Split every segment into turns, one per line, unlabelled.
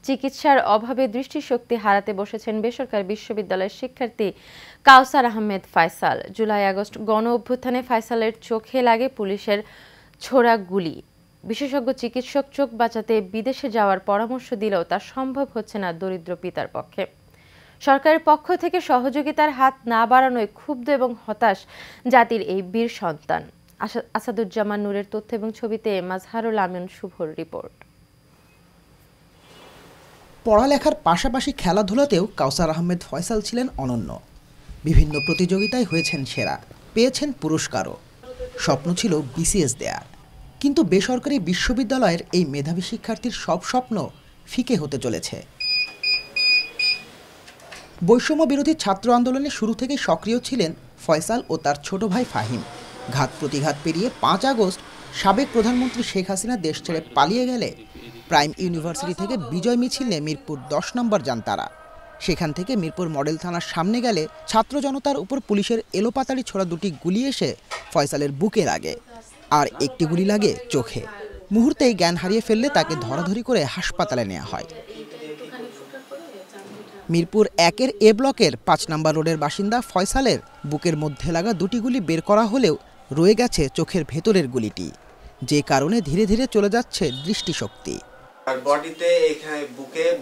চিকিৎসার অভাবে দৃষ্টিশক্তি হারাতে বসেছেন বেসরকারি বিশ্ববিদ্যালয়ের শিক্ষার্থী কাউসার আহমেদ ফয়সাল। জুলাই-আগস্ট গণ অভ্যুত্থানে ফয়সালের চোখে লাগে পুলিশের ছোড়া গুলি। বিশেষজ্ঞ চিকিৎসক চোখ বাঁচাতে বিদেশে যাওয়ার পরামর্শ দিলেও তা সম্ভব হচ্ছে না দরিদ্র পিতার পক্ষে। সরকারের পক্ষ থেকে সহযোগিতার হাত না বাড়ানোয় ক্ষুব্ধ এবং হতাশ জাতির এই বীর সন্তান। আসাদুজ্জামান নূরের তথ্য এবং ছবিতে মাজহারুল আমিন শুভর রিপোর্ট।
পড়ালেখার পাশাপাশি খেলাধুলাতেও কাউসার আহমেদ ফয়সাল ছিলেন অনন্য। বিভিন্ন প্রতিযোগিতায় হয়েছেন সেরা, পেয়েছেন পুরস্কারও। স্বপ্ন ছিল বিসিএস দেয়ার, কিন্তু বেসরকারি বিশ্ববিদ্যালয়ের এই মেধাবী শিক্ষার্থীর সব স্বপ্ন ফিকে হতে চলেছে। বৈষম্য বিরোধী ছাত্র আন্দোলনে শুরু থেকেই সক্রিয় ছিলেন ফয়সাল ও তার ছোট ভাই ফাহিম। ঘাত প্রতিঘাত পেরিয়ে 5 আগস্ট সাবেক প্রধানমন্ত্রী শেখ হাসিনা দেশ ছেড়ে পালিয়ে গেলে প্রাইম ইউনিভার্সিটি থেকে বিজয় মিছিল নিয়ে মিরপুর 10 নম্বর যান তারা। সেখান থেকে মিরপুর মডেল থানার সামনে গেলে ছাত্র জনতার উপর পুলিশের এলোপাতাড়ি ছোড়া দুটি গুলি এসে ফয়সালের বুকে লাগে, আর একটি গুলি লাগে চোখে। মুহূর্তেই জ্ঞান হারিয়ে ফেললে তাকে ধরাধরি করে হাসপাতালে নেওয়া হয়। মিরপুর 1-এর এ ব্লকের 5 নম্বর রোডের বাসিন্দা ফয়সালের বুকের মধ্যে লাগা দুটি গুলি বের করা হলেও রয়ে গেছে চোখের ভেতরের গুলিটি, যে কারণে ধীরে ধীরে চলে যাচ্ছে দৃষ্টিশক্তি।
আর বডিতে এখানে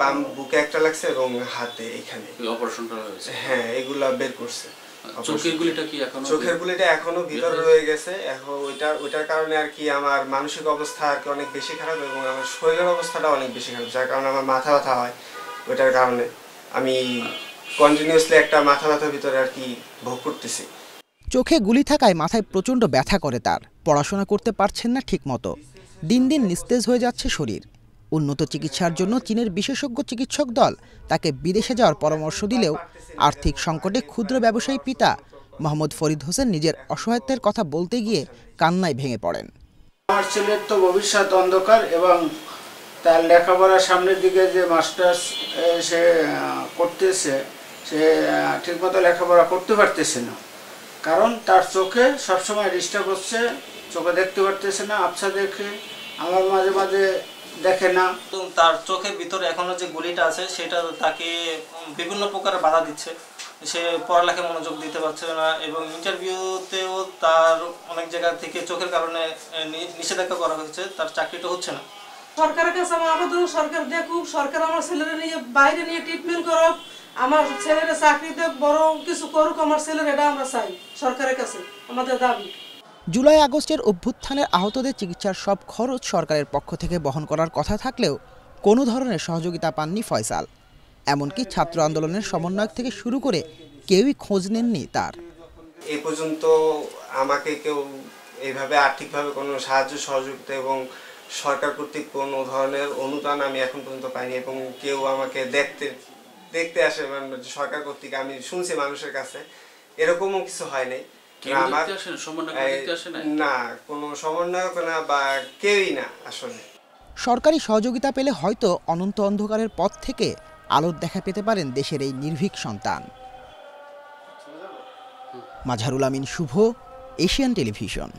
বাম বুকে একটা লাগছে এবং হাতে এখানে
অপারেশনটা হয়েছে।
হ্যাঁ, এগুলা বের করছে।
চোখের গুলিটা কি এখনো?
চোখের গুলিটা এখনো ভিতরে রয়ে গেছে। এখন ওইটার কারণে আর কি আমার মানসিক অবস্থা আর কি অনেক বেশি খারাপ এবং আমার শরীরের অবস্থাটা অনেক বেশি খারাপ, যার কারণে আমার মাথা ব্যথা হয়। ওইটার কারণে আমি কন্টিনিউয়াসলি একটা মাথা ব্যথার ভিতরে আর কি ভোগ করতেছি।
চোখে গুলি থাকায় মাথায় প্রচণ্ড ব্যথা করে তার। পড়াশোনা করতে পারছেন না ঠিকমতো। দিন দিন নিস্তেজ হয়ে যাচ্ছে শরীর। উন্নত চিকিৎসার জন্য চীনের বিশেষজ্ঞ চিকিৎসক দল তাকে বিদেশে যাওয়ার পরামর্শ দিলেও আর্থিক সংকটে ক্ষুদ্র ব্যবসায়ী পিতা মোহাম্মদ ফরিদ হোসেন নিজের অসহায়ত্বের কথা বলতে গিয়ে কান্নায় ভেঙে পড়েন।
আমার ছেলের তো ভবিষ্যৎ অন্ধকার এবং তার লেখাপড়ার সামনের দিকে যে মাস্টার্স সে করতেছে, সে ঠিকমতো লেখাপড়া করতে পারতেছে না, কারণ তার চোখে সবসময় ডিস্টার্ব হচ্ছে। চোখে দেখতে পারতেছে না, আবছা দেখে, আমার মাঝে মাঝে দেখে না।
তার চোখের ভিতরে এখনো যে গুলিটা আছে সেটা তাকে বিভিন্ন প্রকার বাধা দিচ্ছে। সে পড়ালেখায় মনোযোগ দিতে পারছে না এবং ইন্টারভিউতেও তার অনেক জায়গা থেকে চোখের কারণে নিষেধাজ্ঞা করা হয়েছে, তার চাকরিটা হচ্ছে না।
সরকারের কাছে আমার আবেদন, সরকার দেখুক, সরকার আমার ছেলেরা নিয়ে বাইরে নিয়ে ট্রিটমেন্ট করুক, আমার ছেলের চাকরি দেখ, বড় কিছু করুক আমার ছেলের, এটা আমরা চাই সরকারের কাছে, আমাদের দাবি।
জুলাই-আগস্টের অভ্যুত্থানের আহতদের চিকিৎসার সব খরচ সরকারের পক্ষ থেকে বহন করার কথা থাকলেও কোনো ধরনের সহযোগিতা পাননি ফয়সাল। এমনকি ছাত্র আন্দোলনের সমন্বয়ক থেকে শুরু করে কেউই খোঁজ নেননি তার।
এ পর্যন্ত আমাকে কেউ এইভাবে আর্থিকভাবে কোনো সাহায্য সহযোগিতা এবং সরকার কর্তৃক কোনো ধরনের অনুদান আমি এখন পর্যন্ত পাইনি এবং কেউ আমাকে দেখতে আসে সরকার কর্তৃক। আমি শুনছি মানুষের কাছে, এরকমও কিছু হয় নাই। না, কোনো সমন্বয়ক না বা কেউই না। আসলে
সরকারি সহযোগিতা পেলে হয়তো অনন্ত অন্ধকারের পথ থেকে আলোর দেখা পেতে পারেন দেশের এই নির্ভীক সন্তান। মাজহারুল আমিন শুভ, এশিয়ান টেলিভিশন।